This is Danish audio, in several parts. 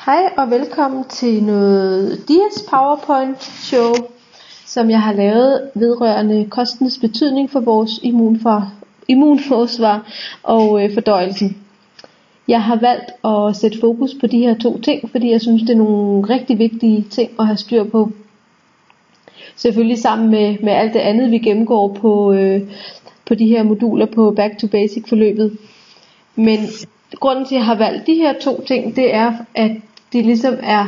Hej og velkommen til noget Dias PowerPoint show, som jeg har lavet vedrørende kostens betydning for vores immunforsvar og fordøjelsen. Jeg har valgt at sætte fokus på de her to ting, fordi jeg synes det er nogle rigtig vigtige ting at have styr på. Selvfølgelig sammen med alt det andet vi gennemgår på de her moduler på Back to Basic forløbet. Men grunden til at jeg har valgt de her to ting, det er at det ligesom er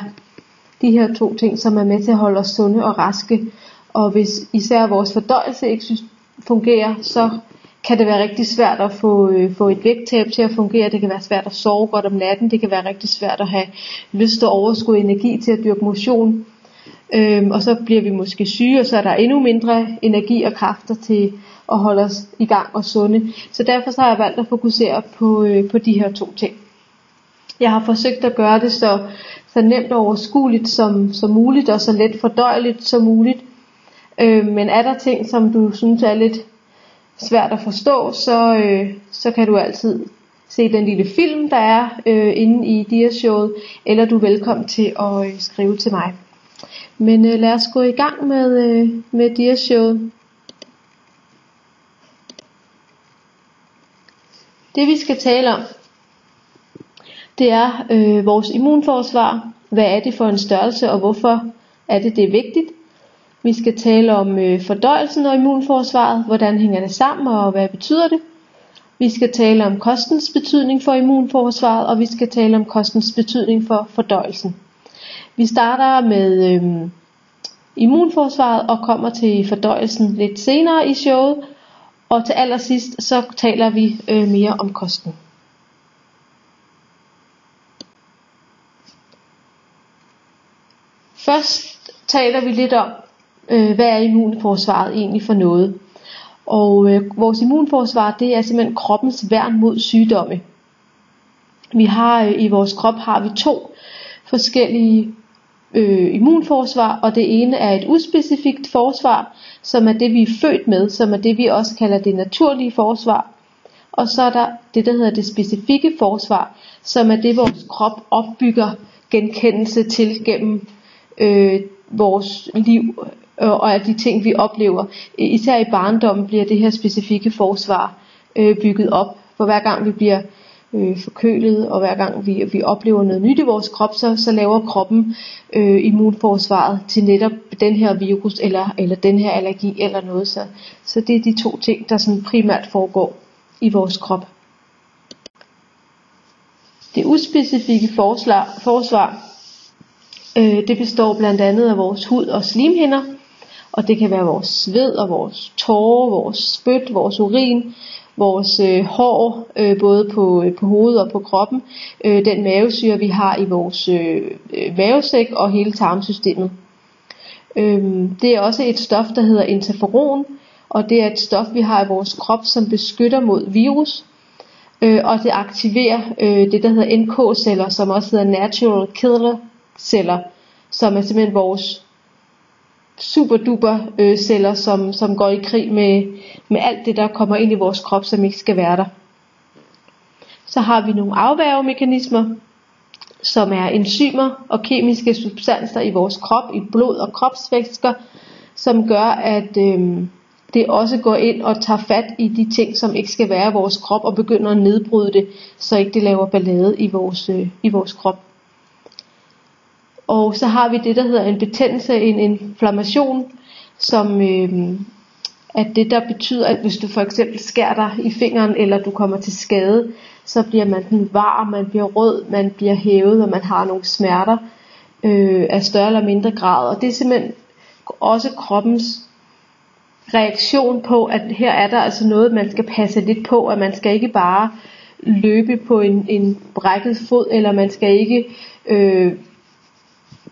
de her to ting, som er med til at holde os sunde og raske. Og hvis især vores fordøjelse ikke fungerer, så kan det være rigtig svært at få et vægttab til at fungere. Det kan være svært at sove godt om natten. Det kan være rigtig svært at have lyst og overskud energi til at dyrke motion. Og så bliver vi måske syge, og så er der endnu mindre energi og kræfter til at holde os i gang og sunde. Så derfor så har jeg valgt at fokusere på de her to ting. Jeg har forsøgt at gøre det så nemt og overskueligt som muligt, og så let fordøjeligt som muligt. Men er der ting, som du synes er lidt svært at forstå, så kan du altid se den lille film, der er inde i Dias-showet, eller du er velkommen til at skrive til mig. Men lad os gå i gang med Dias-showet. Det vi skal tale om, det er vores immunforsvar. Hvad er det for en størrelse, og hvorfor er det er vigtigt? Vi skal tale om fordøjelsen og immunforsvaret. Hvordan hænger det sammen, og hvad betyder det? Vi skal tale om kostens betydning for immunforsvaret, og vi skal tale om kostens betydning for fordøjelsen. Vi starter med immunforsvaret og kommer til fordøjelsen lidt senere i showet. Og til allersidst så taler vi mere om kosten. Først taler vi lidt om, hvad er immunforsvaret egentlig for noget. Og vores immunforsvar, det er simpelthen kroppens værn mod sygdomme. Vi har i vores krop har vi to forskellige immunforsvar, og det ene er et uspecifikt forsvar, som er det vi er født med, som er det vi også kalder det naturlige forsvar. Og så er der det der hedder det specifikke forsvar, som er det vores krop opbygger genkendelse til gennem vores liv og af de ting vi oplever. Især i barndommen bliver det her specifikke forsvar bygget op, for hver gang vi bliver forkølet, og hver gang vi oplever noget nyt i vores krop, så laver kroppen immunforsvaret til netop den her virus eller den her allergi eller noget. Så det er de to ting, der sådan primært foregår i vores krop. Det uspecifikke forsvar, det består blandt andet af vores hud og slimhinder, og det kan være vores sved og vores tårer, vores spyt, vores urin, vores hår, både på hovedet og på kroppen, den mavesyre vi har i vores mavesæk og hele tarmsystemet. Det er også et stof der hedder interferon, og det er et stof vi har i vores krop som beskytter mod virus, og det aktiverer det der hedder NK-celler, som også hedder natural killer celler, som er simpelthen vores superduper celler, som går i krig med alt det der kommer ind i vores krop, som ikke skal være der. Så har vi nogle afværgemekanismer, som er enzymer og kemiske substanser i vores krop, i blod og kropsvæsker, som gør at det også går ind og tager fat i de ting, som ikke skal være i vores krop, og begynder at nedbryde det, så ikke det laver ballade i vores krop. Og så har vi det der hedder en betændelse, en inflammation, som er det der betyder, at hvis du for eksempel skærer dig i fingeren, eller du kommer til skade, så bliver man varm, man bliver rød, man bliver hævet, og man har nogle smerter af større eller mindre grad. Og det er simpelthen også kroppens reaktion på, at her er der altså noget, man skal passe lidt på, at man skal ikke bare løbe på en brækket fod, eller man skal ikke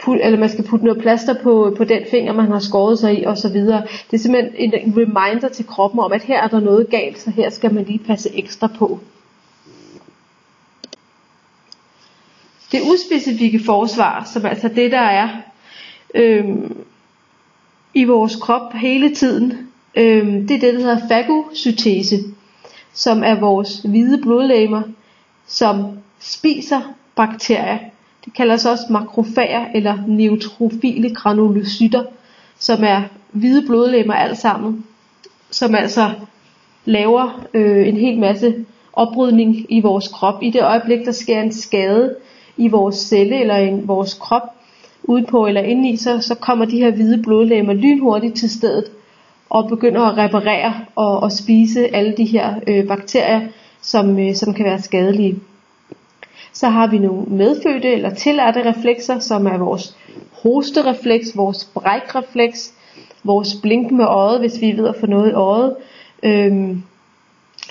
eller man skal putte noget plaster på den finger man har skåret sig i og så videre. Det er simpelthen en reminder til kroppen om, at her er der noget galt, så her skal man lige passe ekstra på. Det uspecifikke forsvar, som altså det der er i vores krop hele tiden, det er det der hedder fagocytese, som er vores hvide blodlegemer, som spiser bakterier. Det kaldes også makrofager eller neutrofile granulocytter, som er hvide blodlegemer alt sammen, som altså laver en hel masse oprydning i vores krop. I det øjeblik, der sker en skade i vores celle eller i vores krop, udenpå eller indeni, så kommer de her hvide blodlegemer lynhurtigt til stedet og begynder at reparere og spise alle de her bakterier, som kan være skadelige. Så har vi nogle medfødte eller tillærte reflekser, som er vores hosterefleks, vores brækrefleks, vores blink med øjet, hvis vi ved at få noget i øjet.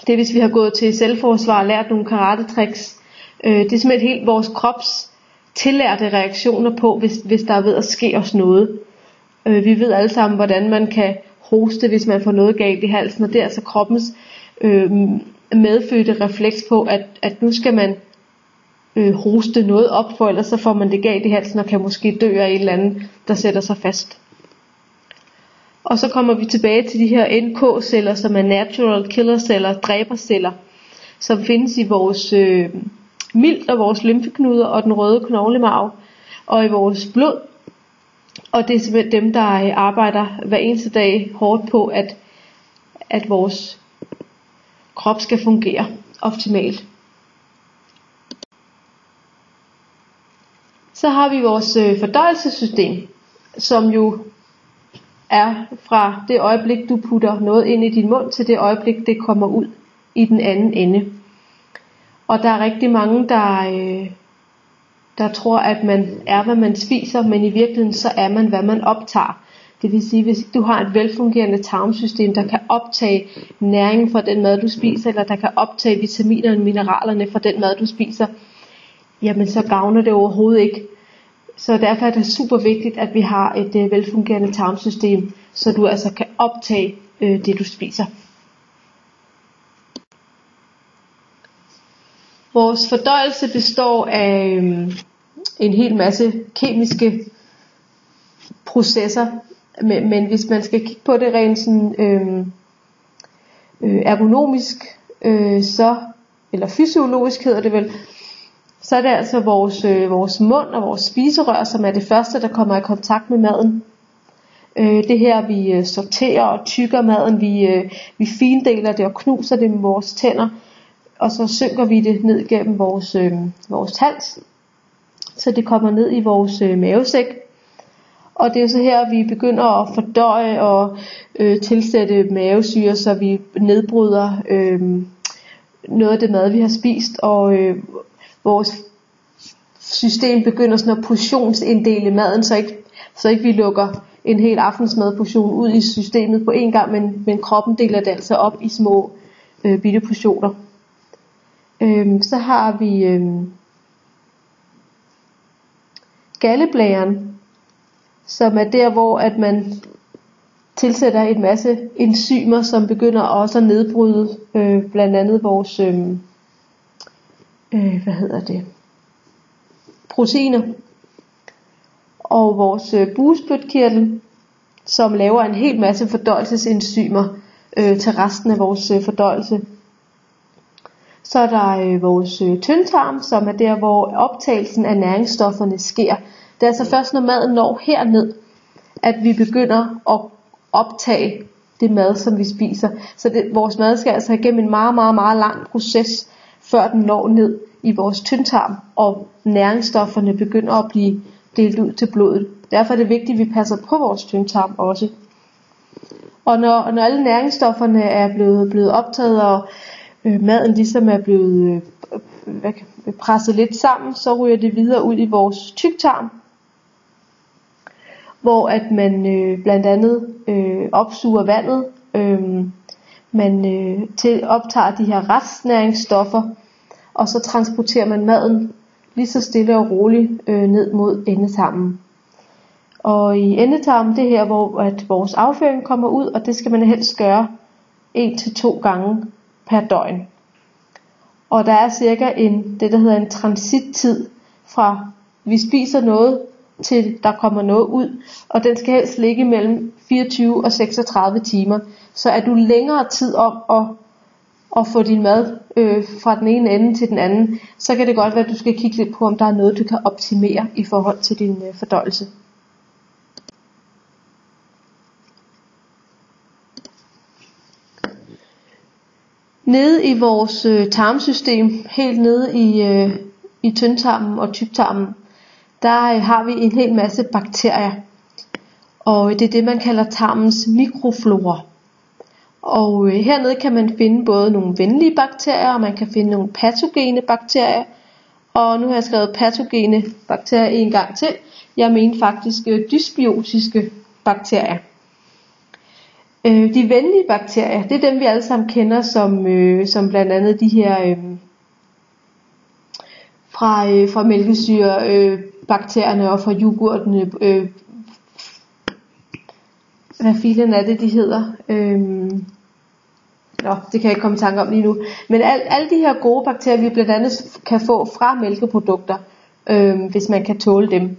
Det er, hvis vi har gået til selvforsvar og lært nogle karate-tricks. Det er simpelthen helt vores krops tillærte reaktioner på, hvis der er ved at ske os noget. Vi ved alle sammen, hvordan man kan hoste, hvis man får noget galt i halsen, og det er altså kroppens medfødte refleks på, at nu skal man hoste noget op, for ellers så får man det galt i halsen og kan måske dø af et eller andet, der sætter sig fast. Og så kommer vi tilbage til de her NK-celler, som er natural killer celler, dræberceller, som findes i vores milt og vores lymfeknuder og den røde knoglemarv og i vores blod. Og det er simpelthen dem, der arbejder hver eneste dag hårdt på, at vores krop skal fungere optimalt. Så har vi vores fordøjelsessystem, som jo er fra det øjeblik, du putter noget ind i din mund, til det øjeblik, det kommer ud i den anden ende. Og der er rigtig mange, der tror, at man er, hvad man spiser, men i virkeligheden så er man, hvad man optager. Det vil sige, hvis du har et velfungerende tarmsystem, der kan optage næringen fra den mad, du spiser, eller der kan optage vitaminerne og mineralerne fra den mad, du spiser, jamen så gavner det overhovedet ikke. Så derfor er det super vigtigt, at vi har et velfungerende tarmsystem, så du altså kan optage det, du spiser. Vores fordøjelse består af en hel masse kemiske processer, men hvis man skal kigge på det rent sådan ergonomisk, eller fysiologisk hedder det vel, så er det altså vores mund og vores spiserør, som er det første, der kommer i kontakt med maden. Det her, vi sorterer og tykker maden, vi findeler det og knuser det med vores tænder, og så synker vi det ned gennem vores hals, så det kommer ned i vores mavesæk. Og det er så her, vi begynder at fordøje og tilsætte mavesyre, så vi nedbryder noget af det mad, vi har spist, og vores system begynder sådan at portionsinddele maden, så ikke vi lukker en hel aftensmadportion ud i systemet på en gang, men kroppen deler det altså op i små bitte portioner. Så har vi galleblæren, som er der, hvor at man tilsætter en masse enzymer, som begynder også at nedbryde blandt andet vores proteiner, og vores bugspytkirtel, som laver en hel masse fordøjelsesenzymer til resten af vores fordøjelse. Så er der vores tyndtarm, som er der, hvor optagelsen af næringsstofferne sker. Det er altså først, når maden når herned, at vi begynder at optage det mad, som vi spiser. Så vores mad skal altså igennem en meget, meget, meget lang proces, før den når ned i vores tyndtarm, og næringsstofferne begynder at blive delt ud til blodet. Derfor er det vigtigt, at vi passer på vores tyndtarm også. Og når alle næringsstofferne er blevet optaget, og maden ligesom er blevet presset lidt sammen, så ryger det videre ud i vores tyktarm, hvor at man blandt andet opsuger vandet, man optager de her restnæringsstoffer, og så transporterer man maden lige så stille og roligt ned mod endetarmen. Og i endetarmen, det her, hvor at vores afføring kommer ud, og det skal man helst gøre 1-2 gange per døgn. Og der er cirka det der hedder en transittid fra vi spiser noget til der kommer noget ud, og den skal helst ligge mellem 24 og 36 timer. Så er du længere tid om at få din mad fra den ene ende til den anden, så kan det godt være, at du skal kigge lidt på, om der er noget, du kan optimere i forhold til din fordøjelse. Nede i vores tarmsystem, helt nede i tyndtarmen og tyktarmen, der har vi en hel masse bakterier. Og det er det, man kalder tarmens mikroflora. Og hernede kan man finde både nogle venlige bakterier, og man kan finde nogle patogene bakterier. Og nu har jeg skrevet patogene bakterier en gang til. Jeg mener faktisk dysbiotiske bakterier. De venlige bakterier, det er dem vi alle sammen kender som blandt andet de her fra mælkesyre bakterierne og fra yoghurtene. Hvad filen er det de hedder? Det kan jeg ikke komme i tanke om lige nu. Men alle de her gode bakterier vi blandt andet kan få fra mælkeprodukter, hvis man kan tåle dem.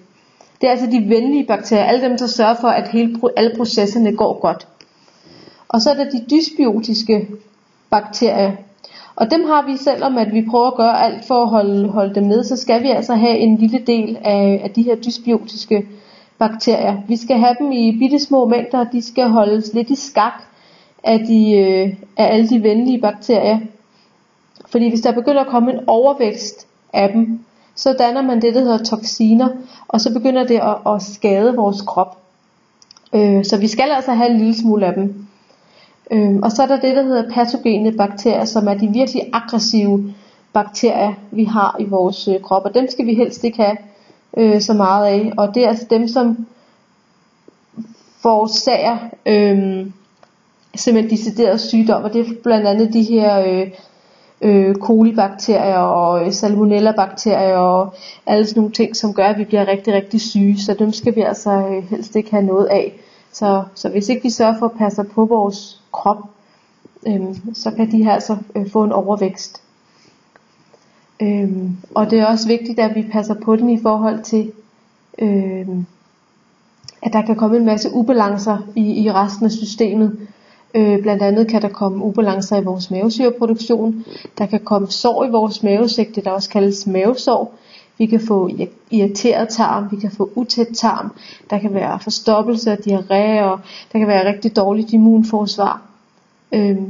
Det er altså de venlige bakterier, alle dem der sørger for at alle processerne går godt. Og så er der de dysbiotiske bakterier. Og dem har vi, selvom at vi prøver at gøre alt for at holde dem nede, så skal vi altså have en lille del af de her dysbiotiske bakterier. Vi skal have dem i bitte små mængder, og de skal holdes lidt i skak af alle de venlige bakterier. Fordi hvis der begynder at komme en overvækst af dem, så danner man det, der hedder toksiner, og så begynder det at skade vores krop. Så vi skal altså have en lille smule af dem. Og så er der det, der hedder patogene bakterier, som er de virkelig aggressive bakterier, vi har i vores krop. Og dem skal vi helst ikke have så meget af. Og det er altså dem, som forårsager simpelthen decideret sygdom. Og det er blandt andet de her kolibakterier og salmonella-bakterier og alle sådan nogle ting, som gør, at vi bliver rigtig, rigtig syge. Så dem skal vi altså helst ikke have noget af. Så hvis ikke vi sørger for at passe på vores krop, så kan de her altså få en overvækst. Og det er også vigtigt, at vi passer på dem i forhold til, at der kan komme en masse ubalancer i resten af systemet. Blandt andet kan der komme ubalancer i vores mavesyreproduktion. Der kan komme sår i vores mavesæk, det der også kaldes mavesår. Vi kan få irriteret tarm, vi kan få utæt tarm, der kan være forstoppelse og diarré, og der kan være rigtig dårligt immunforsvar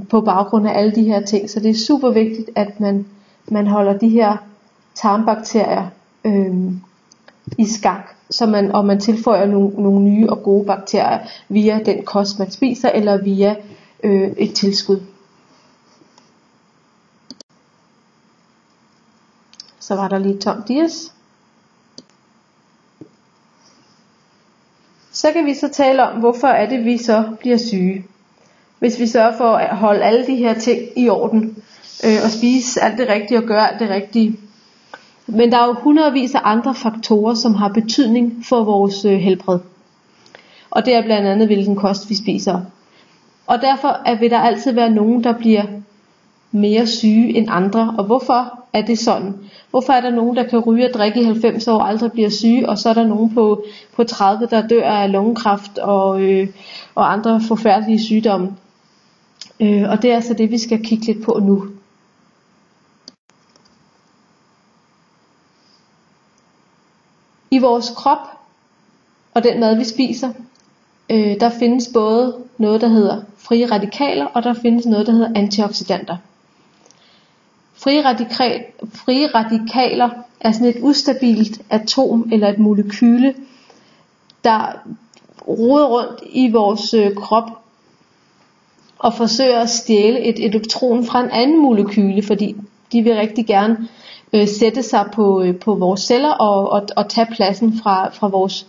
på baggrund af alle de her ting. Så det er super vigtigt, at man holder de her tarmbakterier i skak, og man tilføjer nogle nye og gode bakterier via den kost man spiser, eller via et tilskud. Så var der lige Tom Dias. Så kan vi så tale om, hvorfor er det, vi så bliver syge. Hvis vi sørger for at holde alle de her ting i orden, og spise alt det rigtige og gøre alt det rigtige. Men der er jo hundredvis af andre faktorer, som har betydning for vores helbred. Og det er blandt andet, hvilken kost vi spiser. Og derfor vil der altid være nogen, der bliver mere syge end andre. Og hvorfor er det sådan? Hvorfor er der nogen, der kan ryge og drikke i 90 år og aldrig bliver syge, og så er der nogen på 30, der dør af lungekræft og andre forfærdelige sygdomme? Og det er altså det, vi skal kigge lidt på nu. I vores krop og den mad, vi spiser, der findes både noget, der hedder frie radikaler, og der findes noget, der hedder antioxidanter. Frie radikaler er sådan et ustabilt atom eller et molekyle, der roder rundt i vores krop og forsøger at stjæle et elektron fra en anden molekyle, fordi de vil rigtig gerne sætte sig på vores celler og tage pladsen fra vores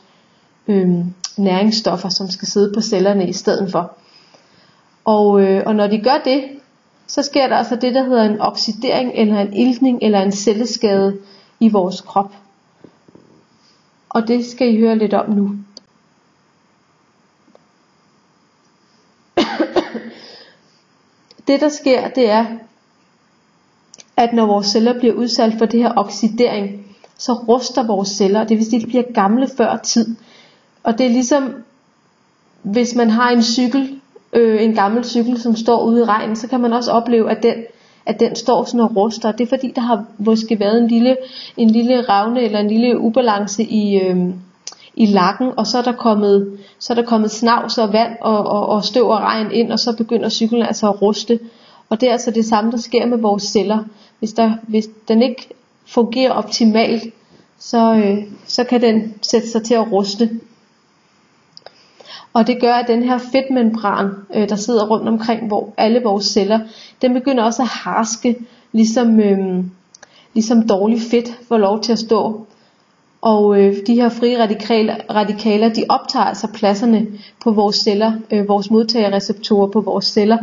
næringsstoffer, som skal sidde på cellerne i stedet for. Og når de gør det, så sker der altså det, der hedder en oxidering, eller en iltning, eller en celleskade i vores krop. Og det skal I høre lidt om nu. Det der sker, det er, at når vores celler bliver udsat for det her oxidering, så ruster vores celler, det vil sige, at de bliver gamle før tid. Og det er ligesom, hvis man har en gammel cykel, som står ude i regnen, så kan man også opleve, at at den står sådan og ruster. Det er fordi, der har måske været en lille revne eller en lille ubalance i lakken, og så er der kommet snavs og vand og støv og regn ind, og så begynder cyklen altså at ruste. Og det er altså det samme, der sker med vores celler. Hvis den ikke fungerer optimalt, så kan den sætte sig til at ruste. Og det gør, at den her fedtmembran, der sidder rundt omkring alle vores celler, den begynder også at harske, ligesom dårlig fedt får lov til at stå. Og de her frie radikaler, de optager altså pladserne på vores celler, vores modtagerreceptorer på vores celler,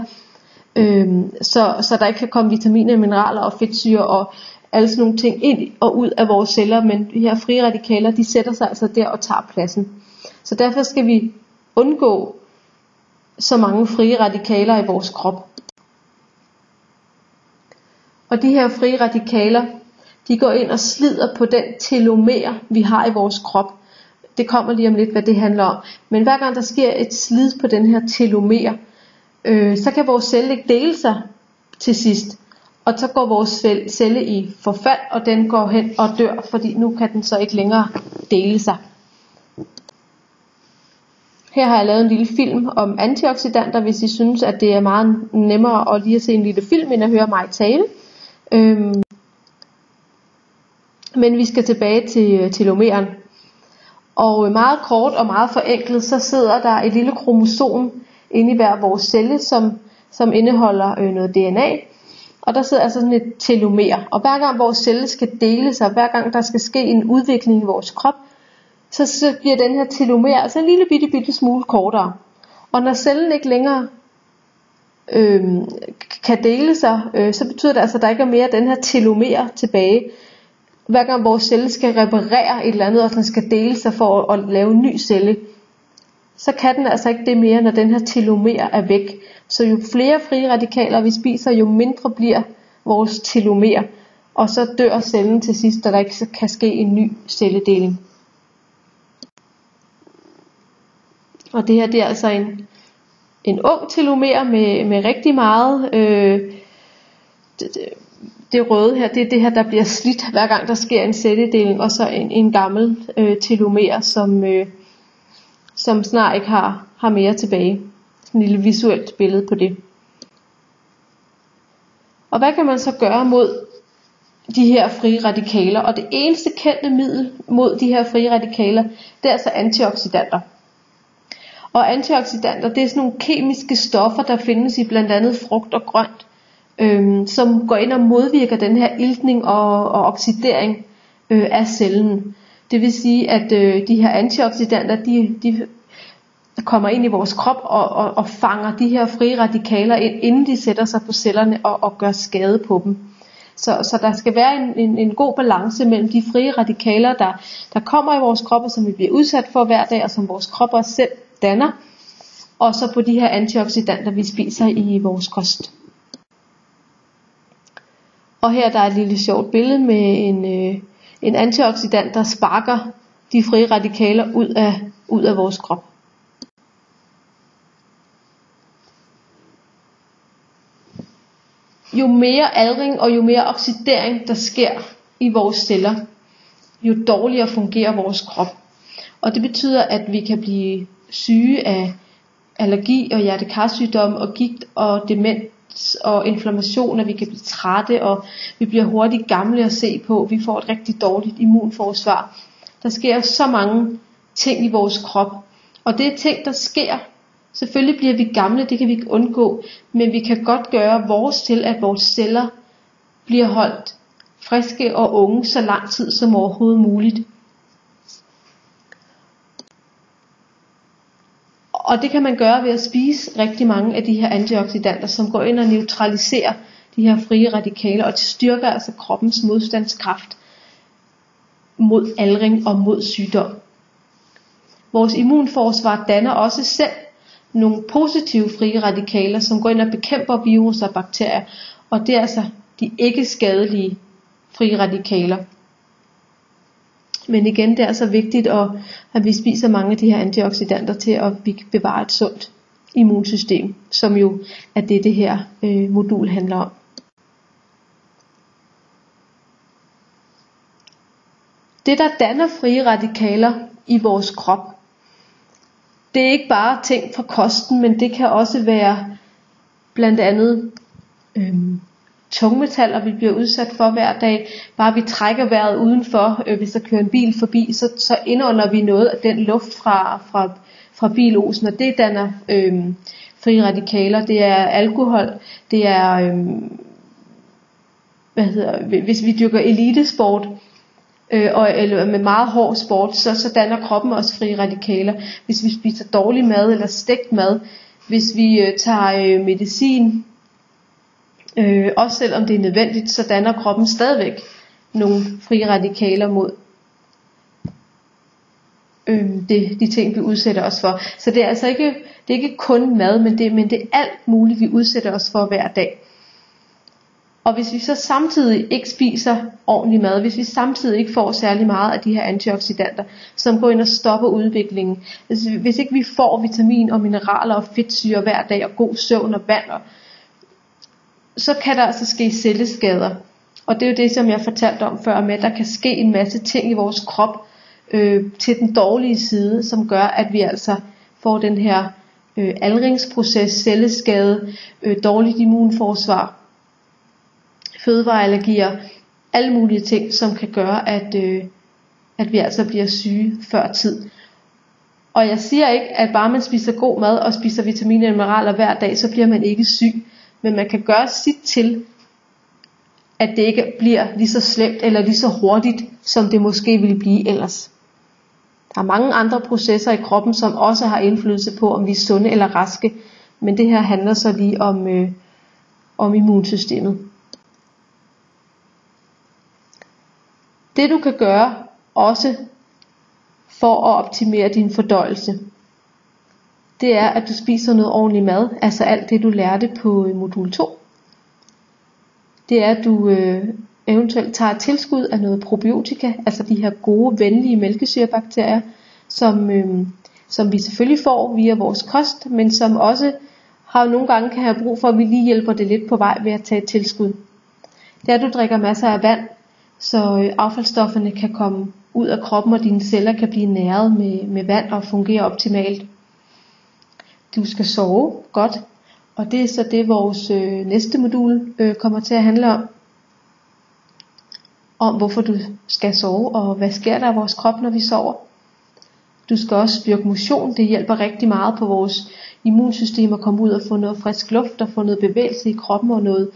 så der ikke kan komme vitaminer, mineraler og fedtsyre og alle sådan nogle ting ind og ud af vores celler, men de her frie radikaler, de sætter sig altså der og tager pladsen. Så derfor skal vi undgå så mange frie radikaler i vores krop. Og de her frie radikaler, de går ind og slider på den telomer, vi har i vores krop. Det kommer lige om lidt, hvad det handler om. Men hver gang der sker et slid på den her telomer, så kan vores celle ikke dele sig til sidst. Og så går vores celle i forfald, og den går hen og dør, fordi nu kan den så ikke længere dele sig. Her har jeg lavet en lille film om antioxidanter, hvis I synes, at det er meget nemmere at lige at se en lille film, end at høre mig tale. Men vi skal tilbage til telomeren. Og meget kort og meget forenklet, så sidder der et lille kromosom inde i hver vores celle, som indeholder noget DNA. Og der sidder altså sådan et telomer. Og hver gang vores celle skal dele sig, hver gang der skal ske en udvikling i vores krop, så bliver den her telomer altså en lille bitte smule kortere. Og når cellen ikke længere kan dele sig, så betyder det altså, at der ikke er mere den her telomer tilbage. Hver gang vores celle skal reparere et eller andet, og den skal dele sig for at lave en ny celle, så kan den altså ikke det mere, når den her telomer er væk. Så jo flere frie radikaler vi spiser, jo mindre bliver vores telomer, og så dør cellen til sidst, da der ikke kan ske en ny celledeling. Og det her, det er altså en ung telomer med rigtig meget. Det røde her, det er det her, der bliver slidt hver gang der sker en celledeling, og så en gammel telomer, som snart ikke har mere tilbage. Sådan et lille visuelt billede på det. Og hvad kan man så gøre mod de her frie radikaler? Og det eneste kendte middel mod de her frie radikaler, det er altså antioxidanter. Og antioxidanter, det er sådan nogle kemiske stoffer, der findes i blandt andet frugt og grønt, som går ind og modvirker den her iltning og oxidering af cellen. Det vil sige, at de her antioxidanter, de kommer ind i vores krop og fanger de her frie radikaler ind, inden de sætter sig på cellerne og gør skade på dem. Så der skal være en god balance mellem de frie radikaler, der kommer i vores krop, og som vi bliver udsat for hver dag, og som vores krop også selv danner, og så på de her antioxidanter, vi spiser i vores kost. Og her der er et lille sjovt billede med en antioxidant, der sparker de frie radikaler ud af vores krop. Jo mere aldring og jo mere oxidering der sker i vores celler, jo dårligere fungerer vores krop. Og det betyder, at vi kan blive syge af allergi og hjertekarsygdomme og gigt og demens og inflammation, og vi kan blive trætte, og vi bliver hurtigt gamle at se på. Vi får et rigtig dårligt immunforsvar. Der sker så mange ting i vores krop, og det er ting, der sker. Selvfølgelig bliver vi gamle, det kan vi ikke undgå, men vi kan godt gøre vores til, at vores celler bliver holdt friske og unge så lang tid som overhovedet muligt. Og det kan man gøre ved at spise rigtig mange af de her antioxidanter, som går ind og neutraliserer de her frie radikaler, og det styrker altså kroppens modstandskraft mod aldring og mod sygdom. Vores immunforsvar danner også selv nogle positive frie radikaler, som går ind og bekæmper virus og bakterier, og det er altså de ikke skadelige frie radikaler. Men igen, det er altså vigtigt, at vi spiser mange af de her antioxidanter til at bevare et sundt immunsystem, som jo er det her modul handler om. Det der danner frie radikaler i vores krop, det er ikke bare ting fra kosten, men det kan også være blandt andet tungmetaller, vi bliver udsat for hver dag. Bare vi trækker vejret udenfor, hvis der kører en bil forbi, så indånder vi noget af den luft fra bilosen, og det danner frie radikaler. Det er alkohol, det er hvis vi dyrker elitesport, eller med meget hård sport, så danner kroppen også frie radikaler. Hvis vi spiser dårlig mad eller stegt mad, hvis vi tager medicin, også selvom det er nødvendigt, så danner kroppen stadigvæk nogle frie radikaler mod de ting, vi udsætter os for. Så det er altså ikke kun mad, men det er alt muligt, vi udsætter os for hver dag. Og hvis vi så samtidig ikke spiser ordentlig mad, hvis vi samtidig ikke får særlig meget af de her antioxidanter, som går ind og stopper udviklingen, hvis ikke vi får vitamin og mineraler og fedtsyre hver dag, og god søvn og vand, så kan der altså ske celleskader. Og det er jo det, som jeg fortalte om før, med at der kan ske en masse ting i vores krop til den dårlige side, som gør, at vi altså får den her aldringsproces, celleskade, dårligt immunforsvar, fødevareallergier, alle mulige ting, som kan gøre, at vi altså bliver syge før tid. Og jeg siger ikke, at bare man spiser god mad og spiser vitaminer og mineraler hver dag, så bliver man ikke syg. Men man kan gøre sit til, at det ikke bliver lige så slemt eller lige så hurtigt, som det måske ville blive ellers. Der er mange andre processer i kroppen, som også har indflydelse på, om vi er sunde eller raske. Men det her handler så lige om immunsystemet. Det du kan gøre også for at optimere din fordøjelse, det er, at du spiser noget ordentlig mad, altså alt det du lærte på modul 2. Det er, at du eventuelt tager et tilskud af noget probiotika, altså de her gode, venlige mælkesyrebakterier, som vi selvfølgelig får via vores kost, men som også nogle gange kan have brug for, at vi lige hjælper det lidt på vej ved at tage et tilskud. Det er, at du drikker masser af vand, så affaldsstofferne kan komme ud af kroppen, og dine celler kan blive næret med vand og fungere optimalt. Du skal sove godt, og det er så det, vores næste modul kommer til at handle om hvorfor du skal sove, og hvad sker der i vores krop, når vi sover. Du skal også dyrke motion, det hjælper rigtig meget på vores immunsystem at komme ud og få noget frisk luft, og få noget bevægelse i kroppen, og noget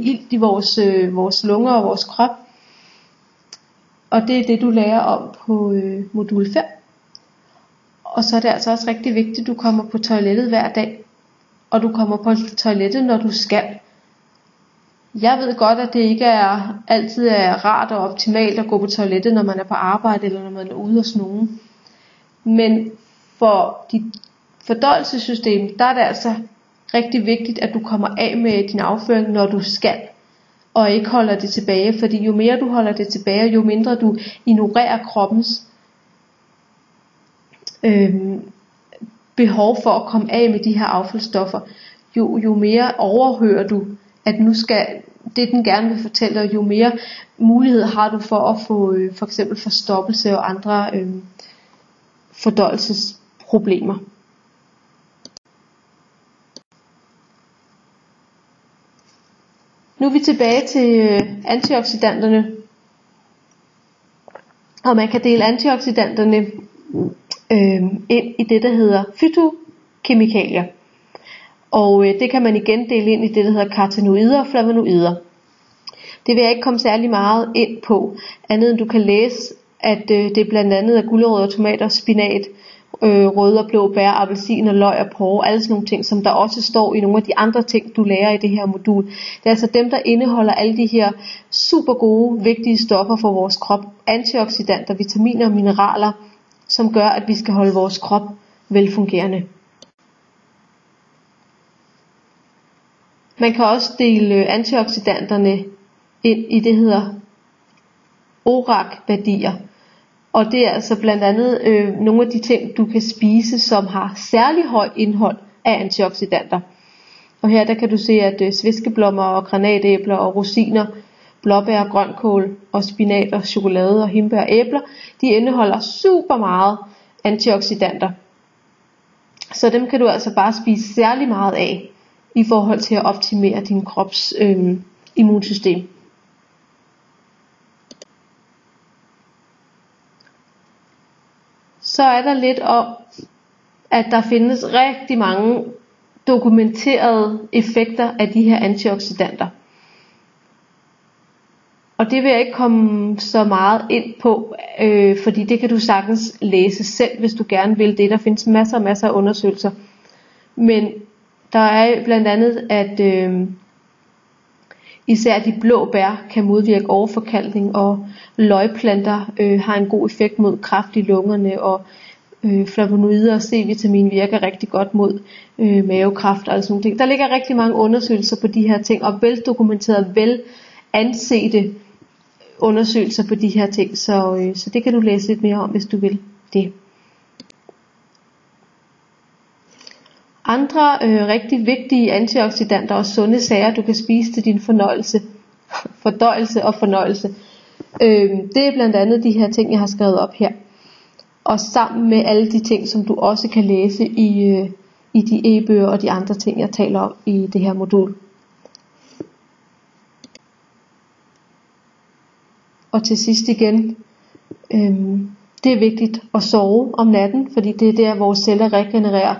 ilt i vores lunger og vores krop. Og det er det, du lærer om på modul 5. Og så er det altså også rigtig vigtigt, at du kommer på toilettet hver dag. Og du kommer på toilettet, når du skal. Jeg ved godt, at det ikke altid er rart og optimalt at gå på toilettet, når man er på arbejde, eller når man er ude hos nogen. Men for dit fordøjelsessystem, der er det altså rigtig vigtigt, at du kommer af med din afføring, når du skal. Og ikke holder det tilbage, fordi jo mere du holder det tilbage, jo mindre du ignorerer kroppens behov for at komme af med de her affaldsstoffer, jo mere overhører du, at nu skal det den gerne vil fortælle dig, jo mere mulighed har du for at få for eksempel forstoppelse og andre fordøjelsesproblemer. Nu er vi tilbage til antioxidanterne, og man kan dele antioxidanterne ind i det, der hedder fytokemikalier. Og det kan man igen dele ind i det, der hedder karotenoider og flavonoider. Det vil jeg ikke komme særlig meget ind på, andet end du kan læse, at det blandt andet er gulerødder, tomater, spinat, røde og blå bær, appelsin, løg og porre, alle sådan nogle ting, som der også står i nogle af de andre ting, du lærer i det her modul. Det er altså dem, der indeholder alle de her super gode, vigtige stoffer for vores krop, antioxidanter, vitaminer og mineraler, som gør, at vi skal holde vores krop velfungerende. Man kan også dele antioxidanterne ind i det, der hedder ORAC-værdier. Og det er altså blandt andet nogle af de ting, du kan spise, som har særlig højt indhold af antioxidanter. Og her der kan du se, at sviskeblommer og granatæbler og rosiner blåbær, grønkål og spinat og chokolade og hindbær og æbler, de indeholder super meget antioxidanter. Så dem kan du altså bare spise særlig meget af i forhold til at optimere din krops immunsystem. Så er der lidt om, at der findes rigtig mange dokumenterede effekter af de her antioxidanter. Og det vil jeg ikke komme så meget ind på, fordi det kan du sagtens læse selv, hvis du gerne vil det. Der findes masser af undersøgelser. Men der er blandt andet, at især de blå bær kan modvirke overforkalkning, og løgplanter har en god effekt mod kræft i lungerne, og flavonoider og C-vitamin virker rigtig godt mod mavekræft og sådan nogle ting. Der ligger rigtig mange undersøgelser på de her ting, og veldokumenterede, vel ansete undersøgelser på de her ting, så det kan du læse lidt mere om, hvis du vil det. Andre rigtig vigtige antioxidanter og sunde sager, du kan spise til din fordøjelse og fornøjelse, det er blandt andet de her ting, jeg har skrevet op her. Og sammen med alle de ting, som du også kan læse i de e-bøger og de andre ting, jeg taler om i det her modul. Og til sidst igen, det er vigtigt at sove om natten, fordi det er der, vores celler regenererer.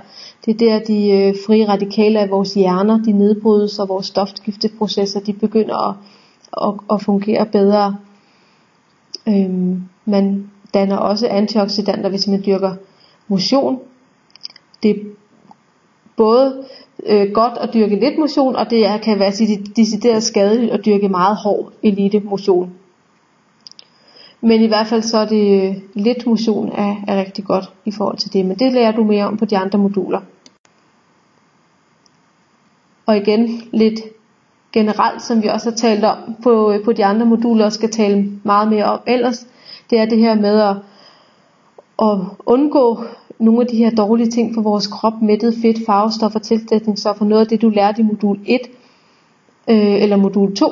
Det er der, de frie radikaler af vores hjerner, de nedbrydes, og vores stofskifteprocesser, de begynder at fungere bedre. Man danner også antioxidanter, hvis man dyrker motion. Det er både godt at dyrke lidt motion, og det kan være decideret skadeligt at dyrke meget hård elite motion. Men i hvert fald så er det lidt motion er rigtig godt i forhold til det. Men det lærer du mere om på de andre moduler. Og igen lidt generelt, som vi også har talt om på de andre moduler, og skal tale meget mere om ellers. Det er det her med at undgå nogle af de her dårlige ting for vores krop, mættet fedt, farvestoffer, tilsætningsstoffer, noget af det du lærte i modul 1 eller modul 2.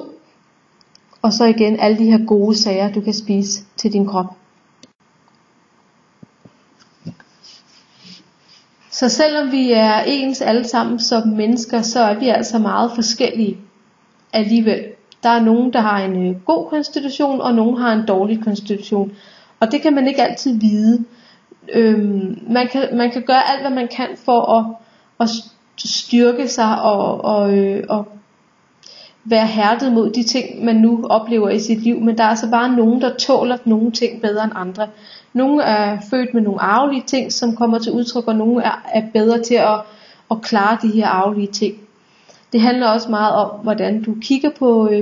Og så igen alle de her gode sager, du kan spise til din krop. Så selvom vi er ens alle sammen som mennesker, så er vi altså meget forskellige alligevel. Der er nogen, der har en god konstitution, og nogen har en dårlig konstitution. Og det kan man ikke altid vide. Man kan gøre alt, hvad man kan for at styrke sig og være hærdet mod de ting, man nu oplever i sit liv. Men der er altså bare nogen, der tåler nogle ting bedre end andre. Nogle er født med nogle arvelige ting, som kommer til udtryk, og nogle er bedre til at klare de her arvelige ting. Det handler også meget om, hvordan du kigger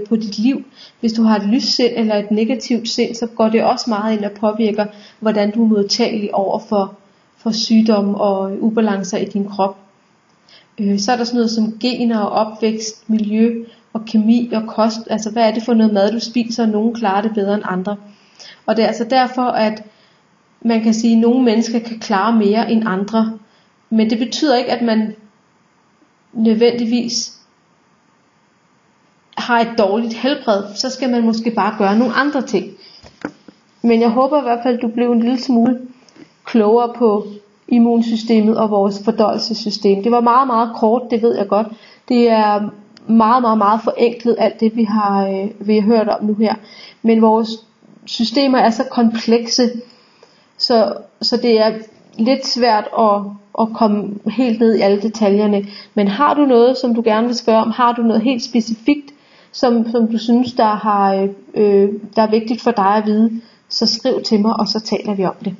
på dit liv. Hvis du har et lyssind eller et negativt sind, så går det også meget ind og påvirker, hvordan du er modtagelig over for sygdom og ubalancer i din krop. Så er der sådan noget som gener og opvækst, miljø og kemi og kost. Altså hvad er det for noget mad du spiser, og nogen klarer det bedre end andre. Og det er altså derfor, at man kan sige, at nogle mennesker kan klare mere end andre. Men det betyder ikke, at man nødvendigvis har et dårligt helbred. Så skal man måske bare gøre nogle andre ting. Men jeg håber i hvert fald, at du blev en lille smule klogere på immunsystemet og vores fordøjelsessystem. Det var meget, meget kort, det ved jeg godt. Det er meget, meget, meget forenklet, alt det vi har hørt om nu her. Men vores systemer er så komplekse, så det er lidt svært at komme helt ned i alle detaljerne. Men har du noget, som du gerne vil spørge om, har du noget helt specifikt, som du synes, der er vigtigt for dig at vide, så skriv til mig, og så taler vi om det.